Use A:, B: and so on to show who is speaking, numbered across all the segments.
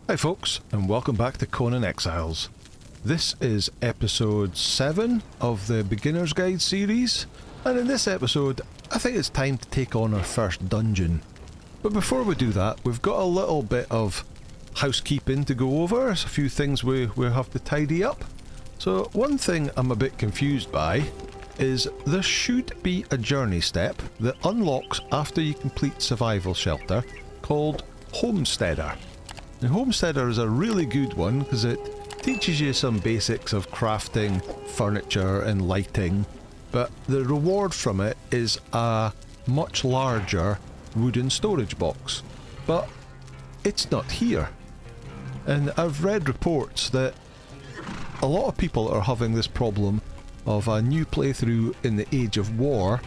A: Hi folks, and welcome back to Conan Exiles. This is episode 7 of the Beginner's Guide series, and in this episode, I think it's time to take on our first dungeon. But before we do that, we've got a little bit of housekeeping to go over. There's a few things we have to tidy up. So one thing I'm a bit confused by is there should be a journey step that unlocks after you complete Survival Shelter called Homesteader. And Homesteader is a really good one because it teaches you some basics of crafting, furniture and lighting, but the reward from it is a much larger wooden storage box. But it's not here. And I've read reports that a lot of people are having this problem of a new playthrough in the Age of War.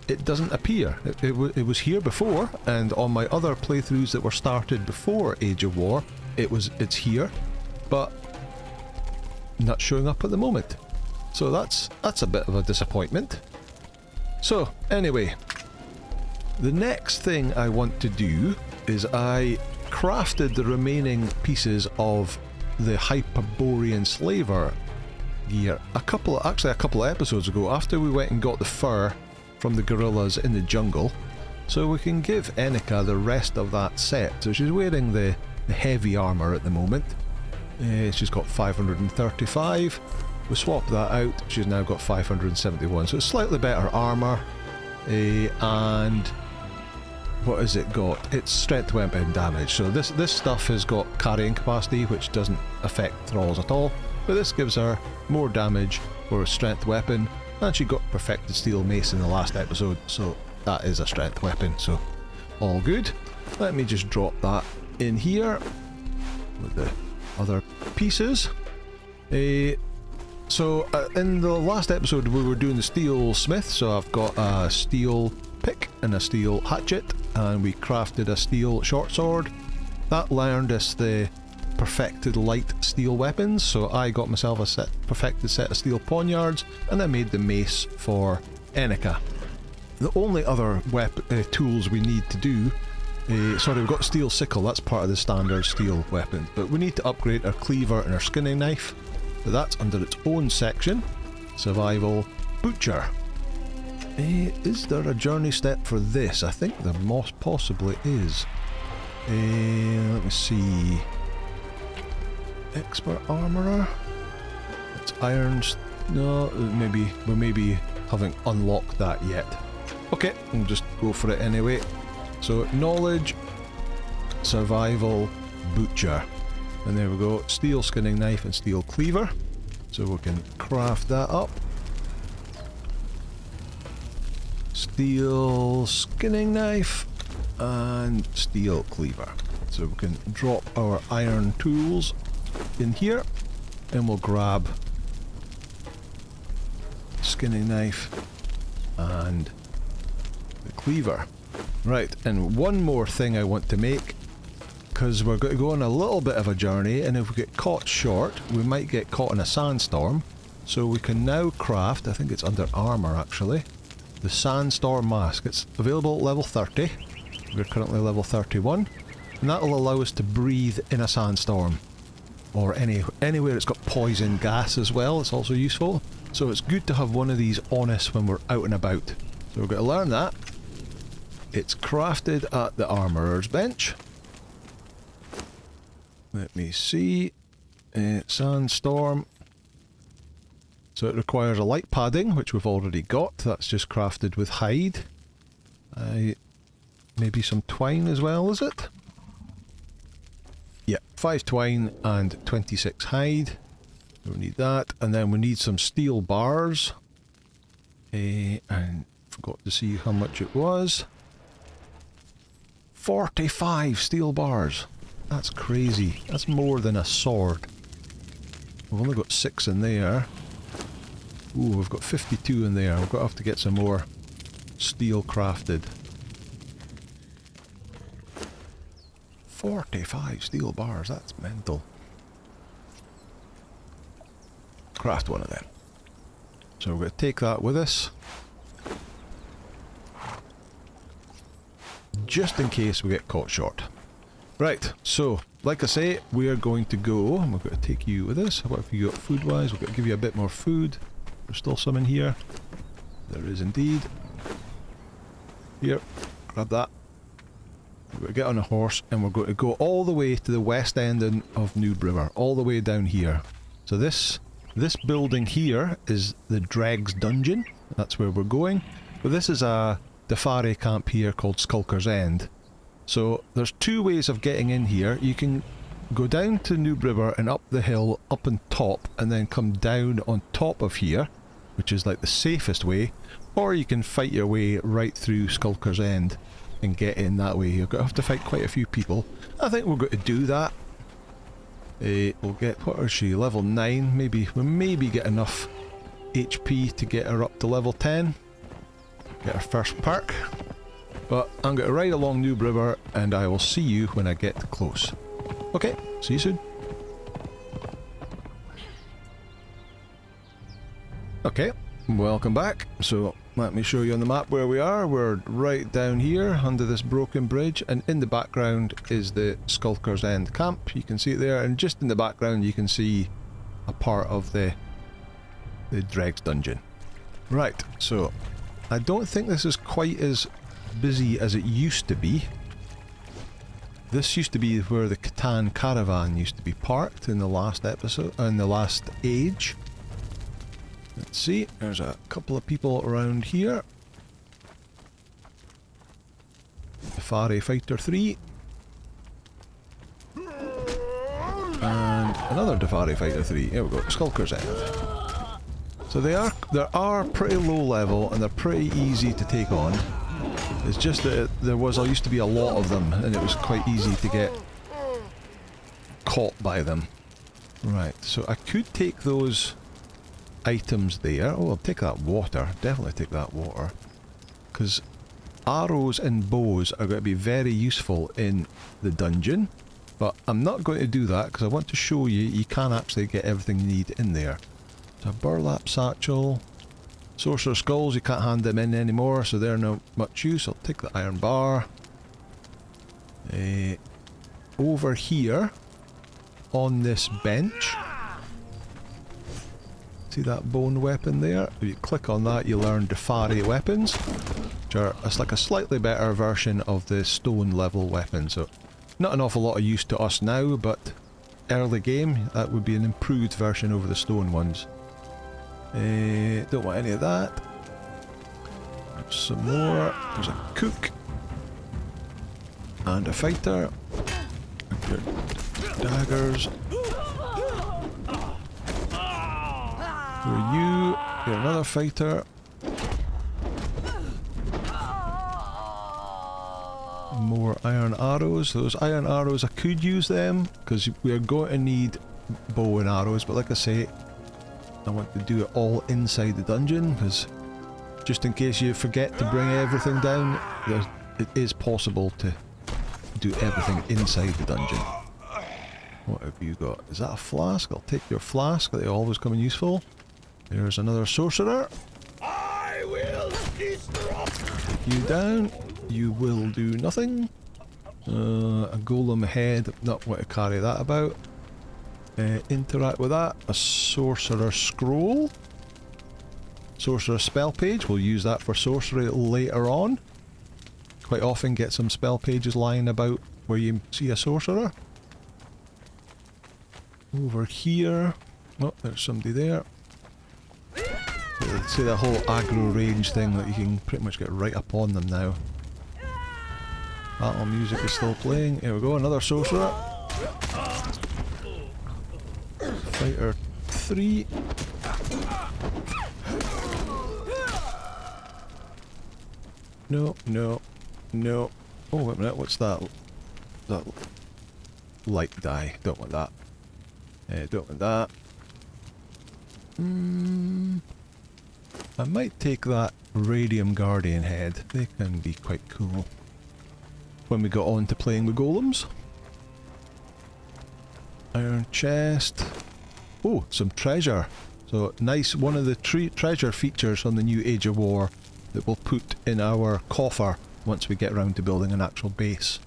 A: It doesn't appear. It was here before, and on my other playthroughs that were started before Age of War, it's here, but not showing up at the moment. So that's a bit of a disappointment. So anyway, the next thing I want to do is I crafted the remaining pieces of the Hyperborean Slaver gear a couple of episodes ago, after we went and got the fur from the gorillas in the jungle, so we can give Enika the rest of that set. So she's wearing the heavy armour at the moment. She's got 535. We swap that out, she's now got 571, so it's slightly better armour. And what has it got? It's strength weapon damage. So this stuff has got carrying capacity, which doesn't affect thralls at all, but this gives her more damage for a strength weapon. And she got perfected steel mace in the last episode, so that is a strength weapon, so all good. Let me just drop that in here with the other pieces. So in the last episode we were doing the steel smith, so I've got a steel pick and a steel hatchet, and we crafted a steel short sword. That learned us the perfected light steel weapons, so I got myself a perfected set of steel poniards, and I made the mace for Enika. The only other tools we need to do, we've got steel sickle, that's part of the standard steel weapon, but we need to upgrade our cleaver and our skinning knife, but that's under its own section. Survival Butcher. Is there a journey step for this? I think there most possibly is. Let me see. Expert armourer. It's irons. No, we maybe haven't unlocked that yet. Okay, we'll just go for it anyway. So knowledge, survival, butcher, and there we go. Steel skinning knife and steel cleaver. So we can craft that up. Steel skinning knife and steel cleaver. So we can drop our iron tools in here, and we'll grab skinning knife and the cleaver. Right, and one more thing I want to make, because we're going to go on a little bit of a journey, and if we get caught short, we might get caught in a sandstorm. So we can now craft, I think it's under armour actually, the sandstorm mask. It's available at level 30. We're currently level 31, and that will allow us to breathe in a sandstorm, or anywhere it's got poison gas as well. It's also useful, so it's good to have one of these on us when we're out and about. So we're going to learn that. It's crafted at the armourer's bench. Let me see. Sandstorm. So it requires a light padding, which we've already got. That's just crafted with hide. Maybe some twine as well, is it? Yeah, 5 twine and 26 hide. We need that, and then we need some steel bars. And forgot to see how much it was. 45 steel bars. That's crazy. That's more than a sword. We've only got 6 in there. Ooh, we've got 52 in there. We're going to have to get some more steel crafted. 45 steel bars, that's mental. Craft one of them. So we're going to take that with us. just in case we get caught short. Right, so, like I say, we are going to go, and we're going to take you with us. What have you got food-wise? We're going to give you a bit more food. There's still some in here. There is indeed. Here, grab that. We're going to get on a horse, and we're going to go all the way to the west end of Noob River, all the way down here. So this building here is the Dregs dungeon. That's where we're going. But this is a Defari camp here called Skulker's End. So there's two ways of getting in here. You can go down to Noob River and up the hill, up on top, and then come down on top of here, which is like the safest way, or you can fight your way right through Skulker's End and get in that way. You're going to have to fight quite a few people. I think we're going to do that. We'll get, what is she, level 9, we'll maybe get enough HP to get her up to level 10. Get her first perk. But I'm going to ride along Noob River, and I will see you when I get close. Okay, see you soon. Okay, welcome back. So, let me show you on the map where we are. We're right down here, under this broken bridge, and in the background is the Skulker's End camp. You can see it there, and just in the background you can see a part of the Dregs dungeon. Right, so, I don't think this is quite as busy as it used to be. This used to be where the Catan caravan used to be parked in the last episode, in the last age. Let's see, there's a couple of people around here. Defari Fighter 3. And another Defari Fighter 3. Here we go, Skulker's End. So they are pretty low level and they're pretty easy to take on. It's just that there used to be a lot of them, and it was quite easy to get caught by them. Right, so I could take those items there. Oh, I'll take that water. Definitely take that water. Because arrows and bows are going to be very useful in the dungeon. But I'm not going to do that because I want to show you can actually get everything you need in there. So a burlap satchel. Sorcerer skulls, you can't hand them in anymore, so they're not much use. I'll take the iron bar. Over here, on this bench, see that bone weapon there? If you click on that, you learn Defari weapons, which are like a slightly better version of the stone level weapon. So, not an awful lot of use to us now, but early game, that would be an improved version over the stone ones. Don't want any of that. There's some more. There's a cook. And a fighter. Your daggers. Who are you? You're another fighter. More iron arrows. Those iron arrows, I could use them, because we are going to need bow and arrows, but like I say, I want to do it all inside the dungeon, because just in case you forget to bring everything down, it is possible to do everything inside the dungeon. What have you got? Is that a flask? I'll take your flask, they always come in useful. There's another sorcerer. I will disrupt. Take you down. You will do nothing. A golem head, not want to carry that about. Interact with that. A sorcerer scroll. Sorcerer spell page. We'll use that for sorcery later on. Quite often get some spell pages lying about where you see a sorcerer. Over here. Oh, there's somebody there. See that whole aggro range thing that you can pretty much get right up on them now. Battle music is still playing. Here we go, another sorcerer. Fighter 3. No, no, no. Oh, wait a minute, what's that? That light die. Don't want that. Don't want that. I might take that Radium Guardian head. They can be quite cool. When we got on to playing with golems. Iron chest. Oh, some treasure. So nice, one of the treasure features on the new Age of War that we'll put in our coffer once we get around to building an actual base.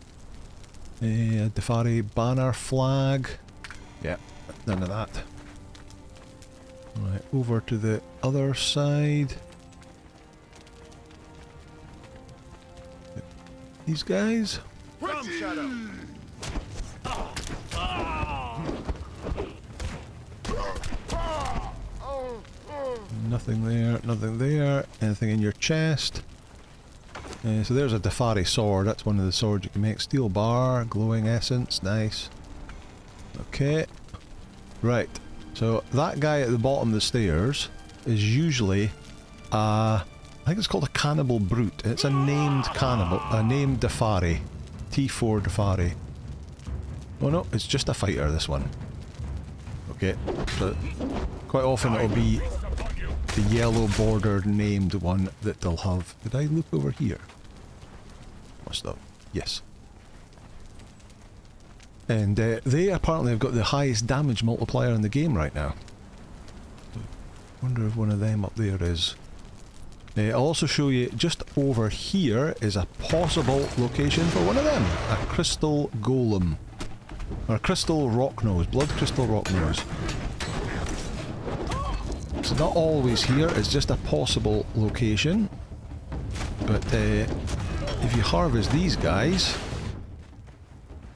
A: Defari banner flag. Yeah, none of that. Right, over to the other side. These guys.
B: Come, Shadow.
A: Nothing there, nothing there. Anything in your chest? So there's a Defari sword. That's one of the swords you can make. Steel bar, glowing essence, nice. Okay. Right. So that guy at the bottom of the stairs is usually I think it's called a cannibal brute. It's a named cannibal, a named Defari. T4 Defari. Oh no, it's just a fighter, this one. Okay. So quite often it'll be the yellow bordered named one that they'll have. Did I look over here? Must have. Yes. And they apparently have got the highest damage multiplier in the game right now. Wonder if one of them up there is. I'll also show you just over here is a possible location for one of them. A crystal golem. Or a crystal rock nose. Blood crystal rock nose. It's not always here, it's just a possible location. But if you harvest these guys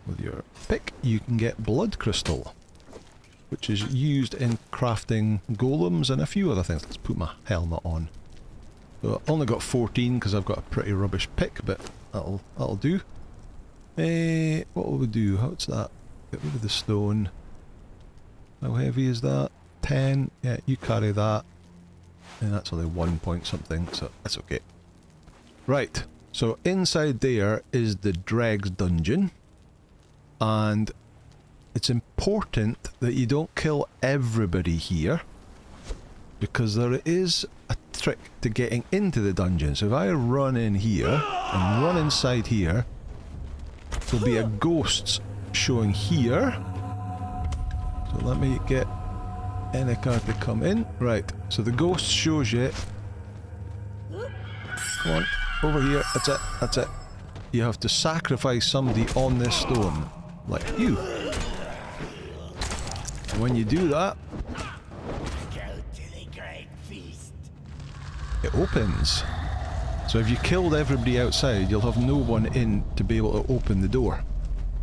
A: with your pick, you can get blood crystal, which is used in crafting golems and a few other things. Let's put my helmet on. So I only got 14 because I've got a pretty rubbish pick, but that'll do. What will we do? How's that? Get rid of the stone. How heavy is that? 10. Yeah, you carry that. And that's only 1 point something, so that's okay. Right, so inside there is the Dregs dungeon. And it's important that you don't kill everybody here, because there is a trick to getting into the dungeon. So if I run in here and run inside here, there'll be a ghost showing here. So let me get Enikar to come in. Right, so the ghost shows you. Come on, over here. That's it, that's it. You have to sacrifice somebody on this stone, like you. And when you do that, it opens. So if you killed everybody outside, you'll have no one in to be able to open the door.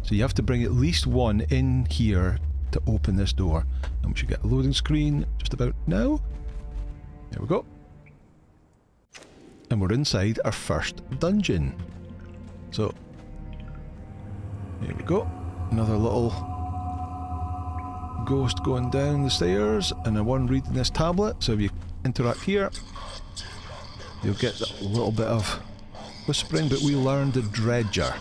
A: So you have to bring at least one in here to open this door. And we should get a loading screen just about now. There we go. And we're inside our first dungeon. So, here we go. Another little ghost going down the stairs, and a one reading this tablet. So if you interact here, you'll get a little bit of whispering, but we learned the Dredger.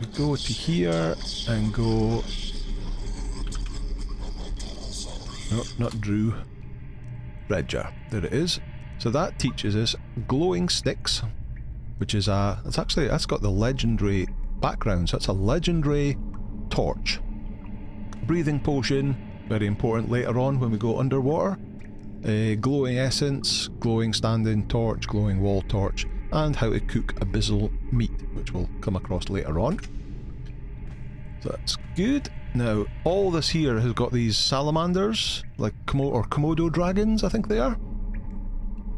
A: We go to here and go... No, not Drew. Dredger. There it is. So that teaches us glowing sticks, which is a... that's got the legendary background, so it's a legendary torch. Breathing potion, very important later on when we go underwater. Glowing essence, glowing standing torch, glowing wall torch, and how to cook abyssal meat, which we'll come across later on. So that's good. Now, all this here has got these salamanders, like Komodo dragons, I think they are.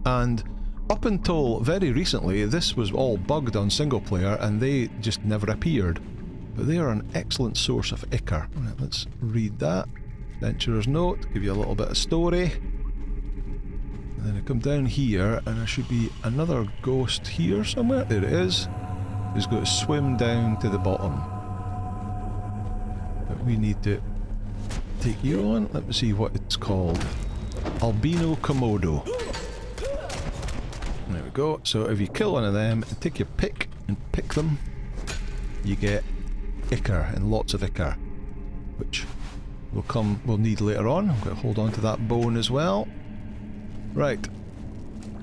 A: And up until very recently, this was all bugged on single player, and they just never appeared. But they are an excellent source of ichor. Right, let's read that. Adventurer's note, give you a little bit of story. And then I come down here, and there should be another ghost here somewhere. There it is. He's got to swim down to the bottom. But we need to take you on. Let me see what it's called. Albino Komodo. There we go. So if you kill one of them, and take your pick and pick them, you get ichor, and lots of ichor, which we'll need later on. I'm going to hold on to that bone as well. Right,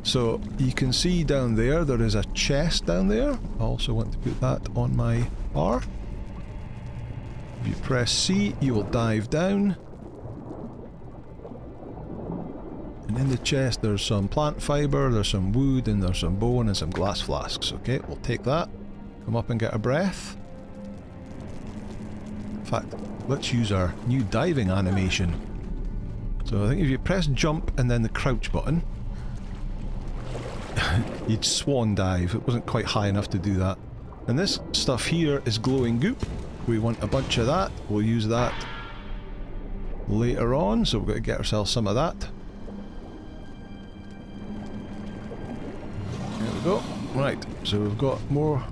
A: so you can see down there is a chest down there. I also want to put that on my bar. If you press C, you will dive down. And in the chest there's some plant fibre, there's some wood, and there's some bone and some glass flasks. Okay, we'll take that. Come up and get a breath. In fact, let's use our new diving animation. So I think if you press jump and then the crouch button, you'd swan dive. It wasn't quite high enough to do that. And this stuff here is glowing goop. We want a bunch of that. We'll use that later on, so we've got to get ourselves some of that. There we go. Right, so we've got more.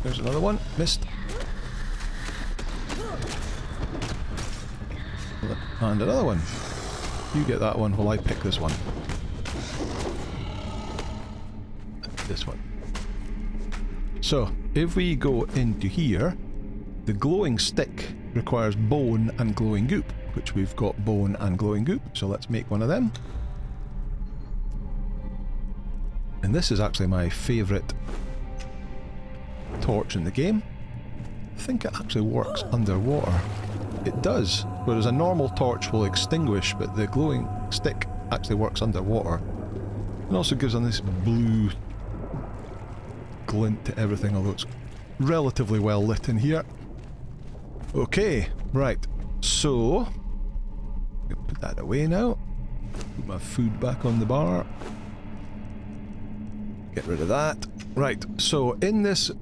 A: There's another one. Missed. And another one. You get that one while I pick this one. This one. So, if we go into here, the glowing stick requires bone and glowing goop, which we've got bone and glowing goop, so let's make one of them. And this is actually my favourite torch in the game. I think it actually works underwater. It does, whereas a normal torch will extinguish, but the glowing stick actually works underwater. It also gives on this blue glint to everything, although it's relatively well lit in here. Okay, right, so put that away now. Put my food back on the bar. Get rid of that. Right, so in this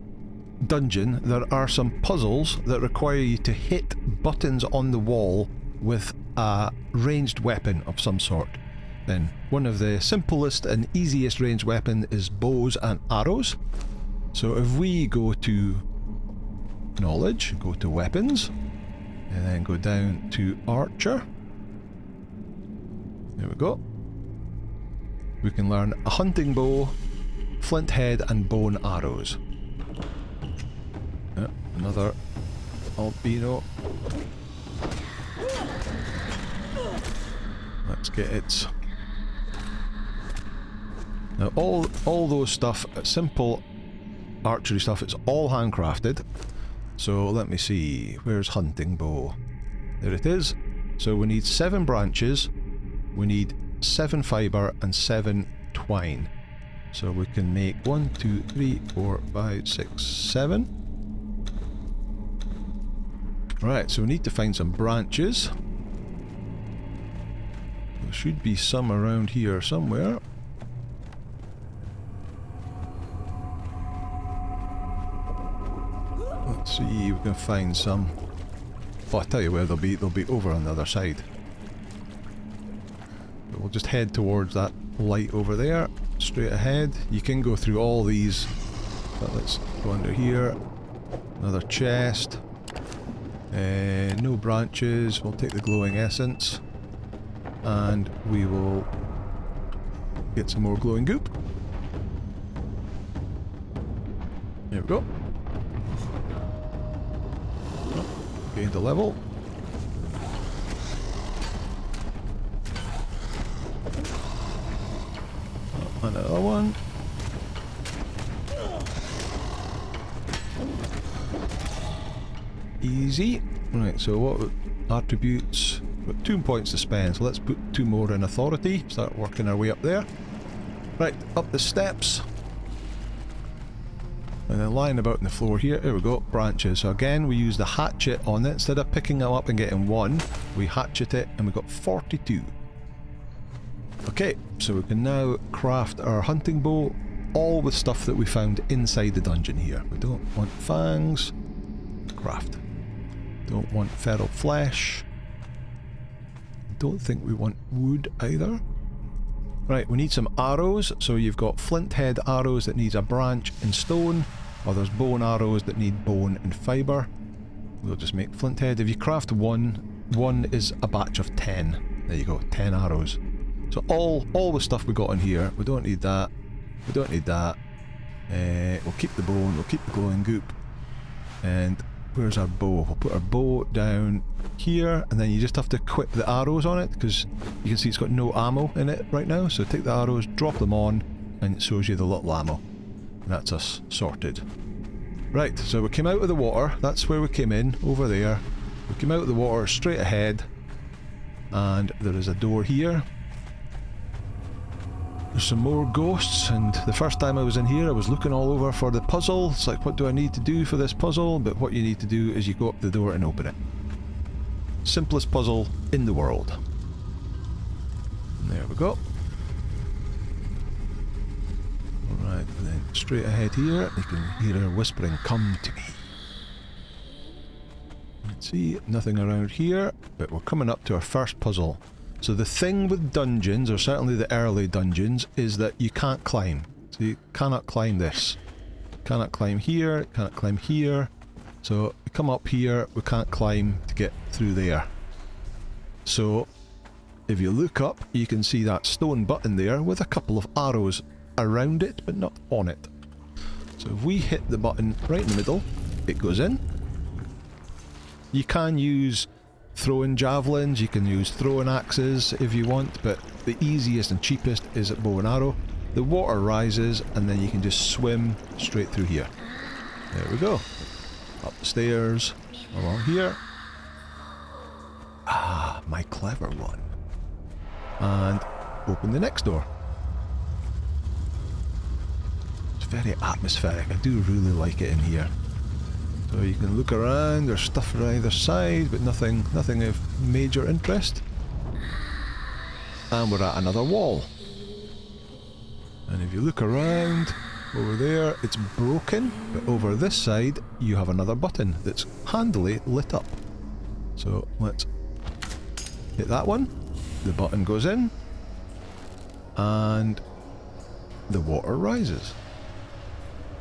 A: dungeon there are some puzzles that require you to hit buttons on the wall with a ranged weapon of some sort. And one of the simplest and easiest ranged weapon is bows and arrows. So if we go to knowledge, go to weapons, and then go down to archer. There we go. We can learn a hunting bow, flint head, and bone arrows. Another albino. Let's get it. Now all those stuff, simple archery stuff, it's all handcrafted. So let me see, where's hunting bow? There it is. So we need 7 branches, we need 7 fibre and 7 twine. So we can make 1, 2, 3, 4, 5, 6, 7. Right, so we need to find some branches. There should be some around here somewhere. Let's see if we can find some. Oh, I tell you where they'll be over on the other side. But we'll just head towards that light over there, straight ahead. You can go through all these, but let's go under here. Another chest. No branches. We'll take the glowing essence, and we will get some more glowing goop. There we go. Gained a level. Another one. Easy. Right, so what attributes? We've got 2 points to spend, so let's put 2 more in authority. Start working our way up there. Right, up the steps. And then lying about on the floor here, there we go, branches. So again, we use the hatchet on it. Instead of picking them up and getting 1, we hatchet it, and we got 42. Okay, so we can now craft our hunting bow, all with stuff that we found inside the dungeon here. We don't want fangs. Craft. Don't want feral flesh. Don't think we want wood either. Right, we need some arrows. So you've got flint head arrows that needs a branch and stone, or there's bone arrows that need bone and fibre. We'll just make flint head. If you craft 1 is a batch of 10. There you go, 10 arrows. So all the stuff we got in here, we don't need that. We don't need that. We'll keep the bone, we'll keep the glowing goop. And where's our bow? We'll put our bow down here, and then you just have to equip the arrows on it, because you can see it's got no ammo in it right now. So take the arrows, drop them on, and it shows you the little ammo. And that's us sorted. Right, so we came out of the water. That's where we came in, over there. We came out of the water straight ahead, and there is a door here. There's some more ghosts, and the first time I was in here I was looking all over for the puzzle. It's like, what do I need to do for this puzzle? But what you need to do is you go up the door and open it. Simplest puzzle in the world. And there we go. Alright, then straight ahead here, you can hear her whispering, "Come to me." Let's see, nothing around here, but we're coming up to our first puzzle. So the thing with dungeons, or certainly the early dungeons, is that you can't climb. So you cannot climb this. Cannot climb here, cannot climb here. So we come up here, we can't climb to get through there. So if you look up, you can see that stone button there with a couple of arrows around it, but not on it. So if we hit the button right in the middle, it goes in. You can use throwing javelins, you can use throwing axes if you want, but the easiest and cheapest is a bow and arrow. The water rises and then you can just swim straight through here. There we go. Up the stairs, along here. Ah, my clever one. And open the next door. It's very atmospheric, I do really like it in here. So you can look around, there's stuff on either side, but nothing of major interest. And we're at another wall. And if you look around, over there, it's broken, but over this side, you have another button that's handily lit up. So let's hit that one, the button goes in, and the water rises.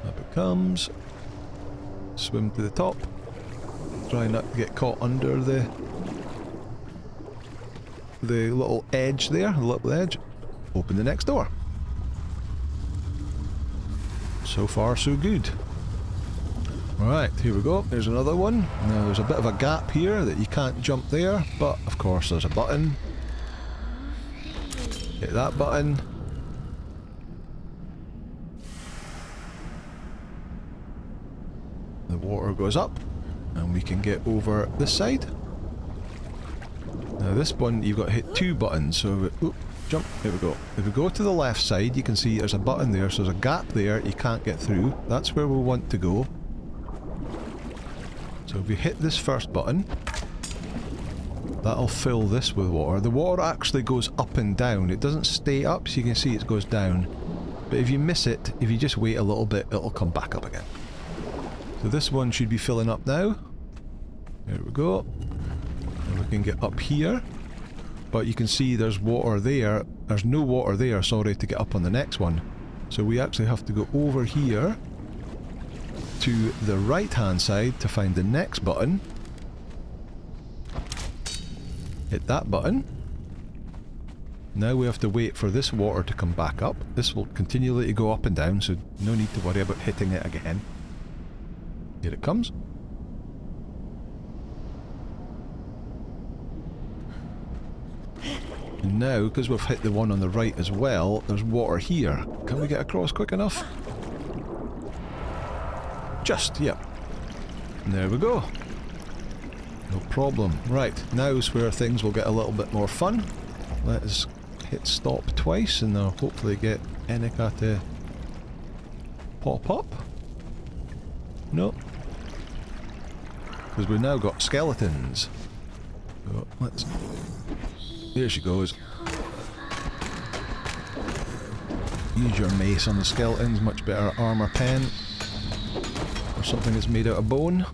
A: Up it comes. Swim to the top. Try not to get caught under the little edge there, the little edge. Open the next door. So far so good. Alright, here we go. There's another one. Now there's a bit of a gap here that you can't jump there, but of course there's a button. Hit that button. The water goes up and we can get over this side. Now this one you've got to hit two buttons, so jump, there we go. If we go to the left side you can see there's a button there, so there's a gap there you can't get through. That's where we want to go. So if we hit this first button, that'll fill this with water. The water actually goes up and down, it doesn't stay up, so you can see it goes down. But if you miss it, if you just wait a little bit, it'll come back up again. So this one should be filling up now. There we go. And we can get up here. But you can see there's water there. There's no water there, sorry, to get up on the next one. So we actually have to go over here to the right hand side to find the next button. Hit that button. Now we have to wait for this water to come back up. This will continually go up and down, so no need to worry about hitting it again. Here it comes. And now, because we've hit the one on the right as well, there's water here. Can we get across quick enough? Just, yep. And there we go. No problem. Right, now's where things will get a little bit more fun. Let's hit stop twice and they'll hopefully get Enika to pop up. No. Because we've now got skeletons. So let's... There she goes. Use your mace on the skeletons, much better armor pen. Or something that's made out of bone.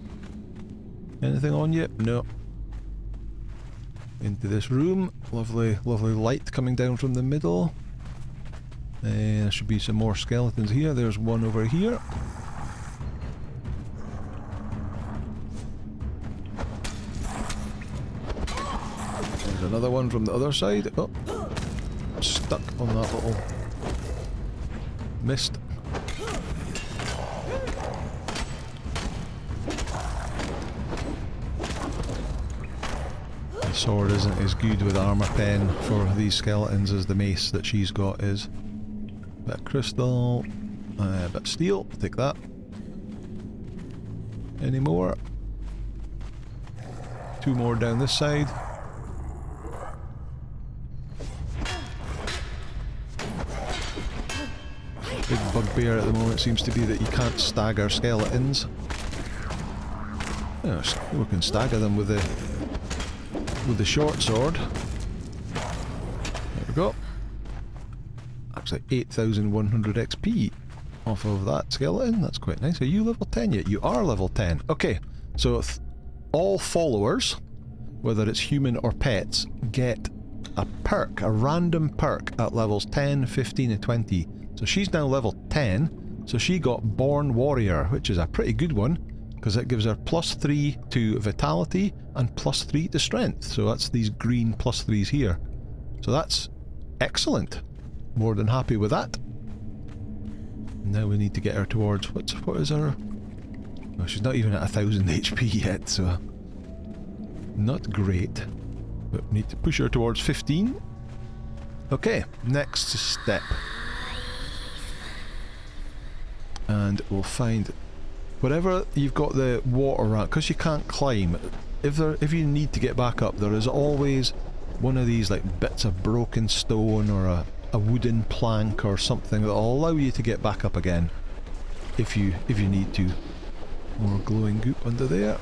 A: Anything on you? No. Into this room. Lovely, lovely light coming down from the middle. There should be some more skeletons here. There's one over here. There's another one from the other side. Oh, stuck on that little mist. The sword isn't as good with armor pen for these skeletons as the mace that she's got is. Bit of crystal, bit of steel, take that. Any more? Two more down this side. bugbear at the moment seems to be that you can't stagger skeletons. Yeah, we can stagger them with the short sword. There we go. Actually 8,100 XP off of that skeleton. That's quite nice. Are you level 10 yet? You are level 10. Okay, so all followers, whether it's human or pets, get a perk, a random perk at levels 10, 15 and 20. So she's now level 10, so she got Born Warrior, which is a pretty good one, because it gives her +3 to Vitality and +3 to Strength. So that's these green +3s here. So that's excellent. More than happy with that. Now we need to get her towards, what is her? Oh, she's not even at 1,000 HP yet, so not great. But we need to push her towards 15. Okay, next step. And we'll find wherever you've got the water around, because you can't climb, if you need to get back up, there is always one of these like bits of broken stone or a wooden plank or something that will allow you to get back up again if you need to. More glowing goop under there.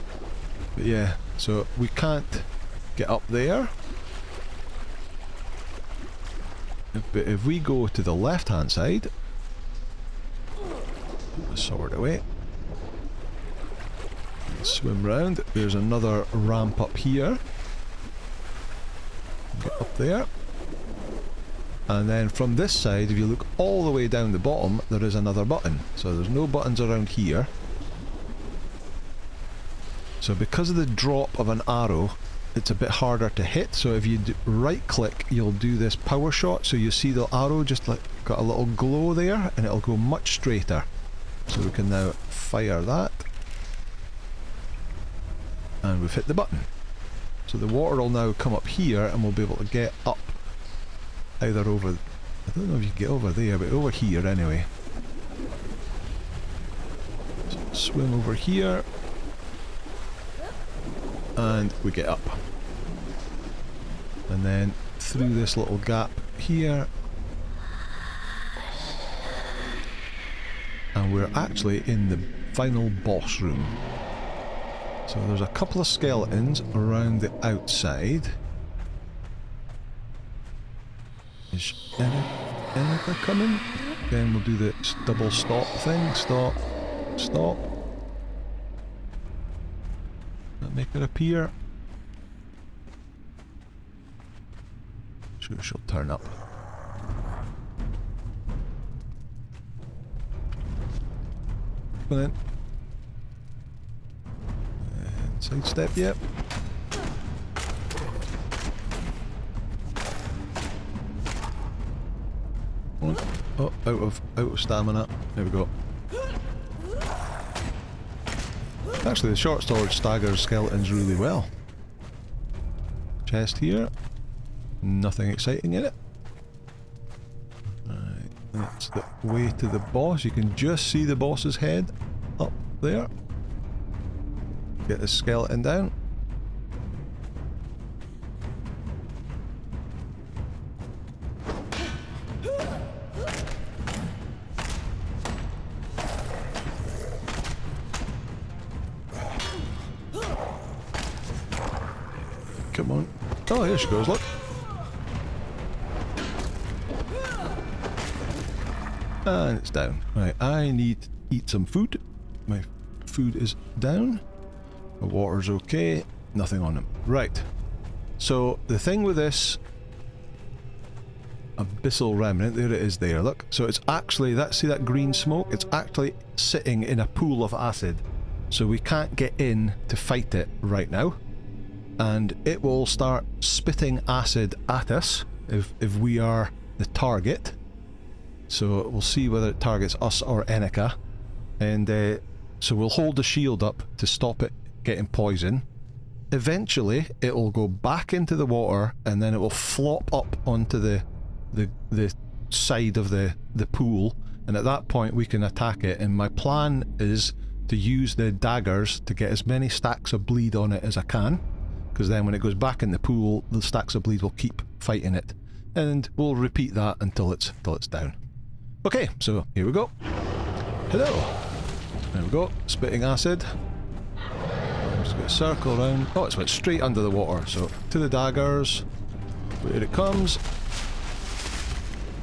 A: But yeah, so we can't get up there. But if we go to the left hand side, put the sword away, swim round, there's another ramp up here. Get up there. And then from this side, if you look all the way down the bottom, there is another button. So there's no buttons around here. So because of the drop of an arrow, it's a bit harder to hit. So if you right click, you'll do this power shot. So you see the arrow just like got a little glow there, and it'll go much straighter. So we can now fire that. And we've hit the button. So the water will now come up here, and we'll be able to get up. Either over, I don't know if you can get over there, but over here anyway. So swim over here. And we get up. And then through this little gap here. And we're actually in the final boss room. So there's a couple of skeletons around the outside. Is Annika coming? Then we'll do the double stop thing. Stop. Stop. That make her appear. Sure she'll turn up. Come on in. And sidestep, yep. Oh, out of stamina. There we go. Actually, the short sword staggers skeletons really well. Chest here. Nothing exciting in it. Right, that's the way to the boss. You can just see the boss's head up there. Get the skeleton down. Come on. Oh, here she goes, look. And it's down. Right, I need to eat some food. My food is down. The water's okay. Nothing on him. Right. So, the thing with this Abyssal Remnant, there it is there, look. So it's actually, see that green smoke? It's actually sitting in a pool of acid. So we can't get in to fight it right now. And it will start spitting acid at us if we are the target. So we'll see whether it targets us or Annika. And so we'll hold the shield up to stop it getting poison. Eventually it will go back into the water, and then it will flop up onto the side of the pool, and at that point we can attack it. And my plan is to use the daggers to get as many stacks of bleed on it as I can, because then when it goes back in the pool, the stacks of bleed will keep fighting it, and we'll repeat that until it's down. Okay, so here we go. Hello. There we go. Spitting acid. Just going to circle around. Oh, it's went straight under the water. So to the daggers. Here it comes.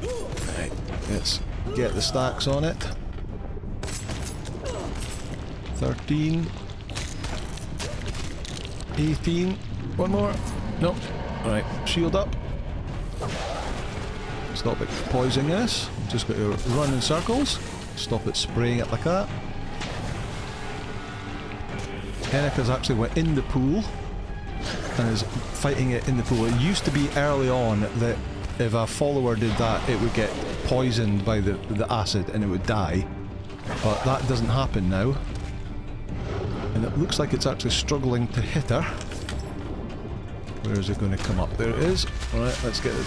A: Right, let's get the stacks on it. 13. 18. One more. Nope. Alright, shield up. Stop it poisoning us. Just got to run in circles. Stop it spraying it like that. Enika's actually went in the pool and is fighting it in the pool. It used to be early on that if a follower did that, it would get poisoned by the acid and it would die. But that doesn't happen now. And it looks like it's actually struggling to hit her. Where is it going to come up? There it is. Alright, let's get it.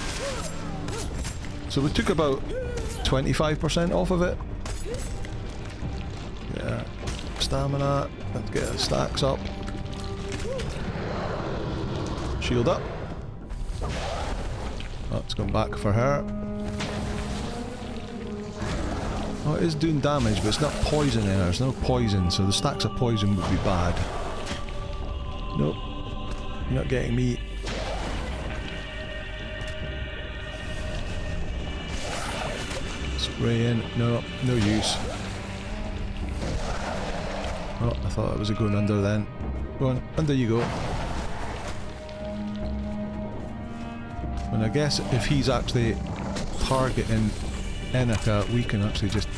A: So we took about 25% off of it. Yeah. Stamina. Let's get the stacks up. Shield up. Oh, it's gone back for her. Oh, it is doing damage, but it's not poisoning her. There's no poison, so the stacks of poison would be bad. Nope. You're not getting me. Spraying. No, no use. Oh, I thought it was going under then. Go on, under you go. And I guess if he's actually targeting Enika, we can actually just...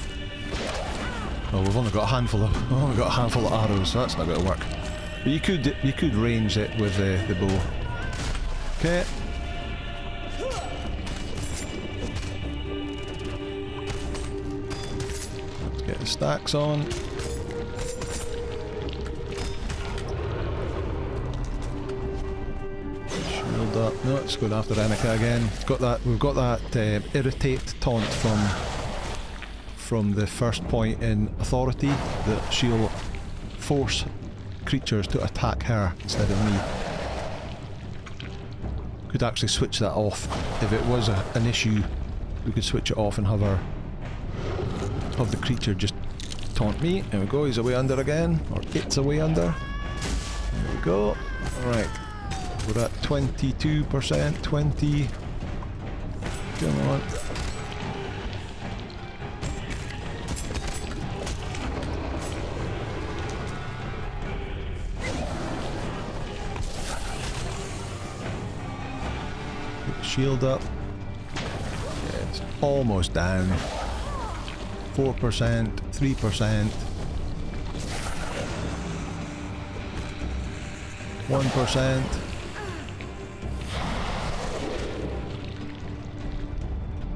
A: Oh, we've only got a handful of arrows, so that's not going to work. But you could range it with the bow. Okay. Let's get the stacks on. Shield up. No, it's going after Enika again. It's got that. We've got that irritate taunt from the first point in Authority that she'll force creatures to attack her instead of me. Could actually switch that off. If it was an issue, we could switch it off and have the creature just taunt me. There we go, he's away under again. Or it's away under. There we go. Alright. We're at 22%, 20. Come on. Shield up. Yeah, it's almost down. 4%, 3%. 1%.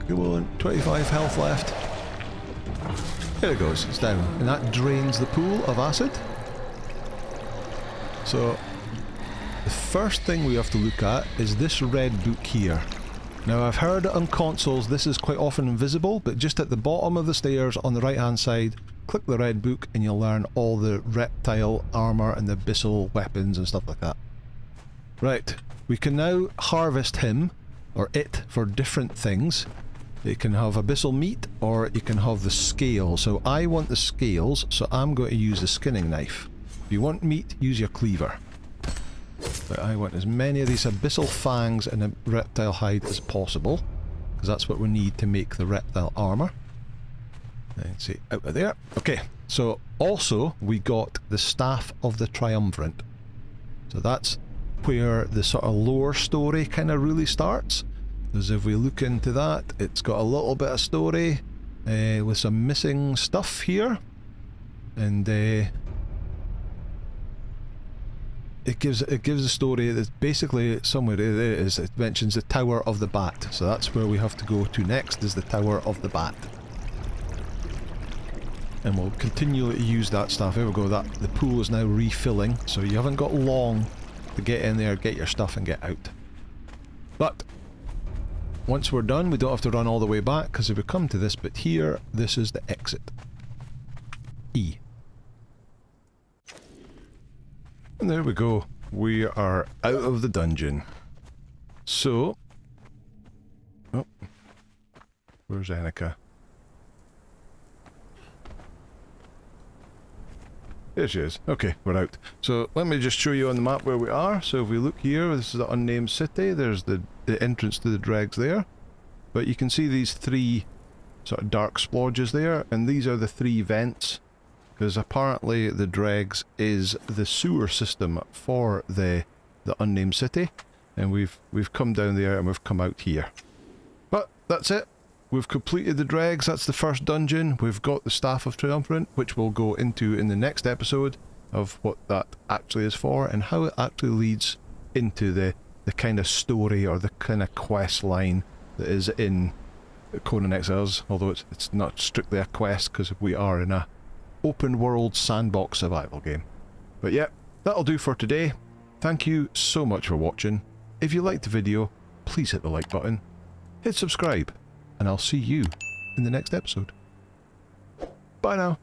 A: Come on, 25 health left. There it goes, it's down. And that drains the pool of acid. So the first thing we have to look at is this red book here. Now I've heard on consoles this is quite often invisible, but just at the bottom of the stairs on the right hand side, click the red book and you'll learn all the reptile armour and the abyssal weapons and stuff like that. Right, we can now harvest him, or it, for different things. You can have abyssal meat, or you can have the scale. So I want the scales, so I'm going to use the skinning knife. If you want meat, use your cleaver. But I want as many of these abyssal fangs and a reptile hide as possible, because that's what we need to make the reptile armour. Let's see, out of there. Okay, so also we got the Staff of the Triumvirate. So that's where the sort of lore story kind of really starts. Because if we look into that, it's got a little bit of story with some missing stuff here. And it gives a story that's basically somewhere there it is. It mentions the Tower of the Bat. So that's where we have to go to next, is the Tower of the Bat. And we'll continually use that stuff. There we go, the pool is now refilling, so you haven't got long to get in there, get your stuff and get out. But once we're done, we don't have to run all the way back, because if we come to this bit here, this is the exit. E. And there we go. We are out of the dungeon. So... Oh. Where's Enika? There she is. Okay, we're out. So let me just show you on the map where we are. So if we look here, this is the unnamed city. There's the entrance to the Dregs there. But you can see these three sort of dark splodges there, and these are the three vents. Because apparently the Dregs is the sewer system for the unnamed city. And we've come down there and we've come out here. But that's it. We've completed the Dregs. That's the first dungeon. We've got the Staff of Triumvirate, which we'll go into in the next episode of what that actually is for and how it actually leads into the kind of story or the kind of quest line that is in Conan Exiles, although it's not strictly a quest because we are in a open world sandbox survival game. But yeah, that'll do for today. Thank you so much for watching. If you liked the video, please hit the like button, hit subscribe, and I'll see you in the next episode. Bye now.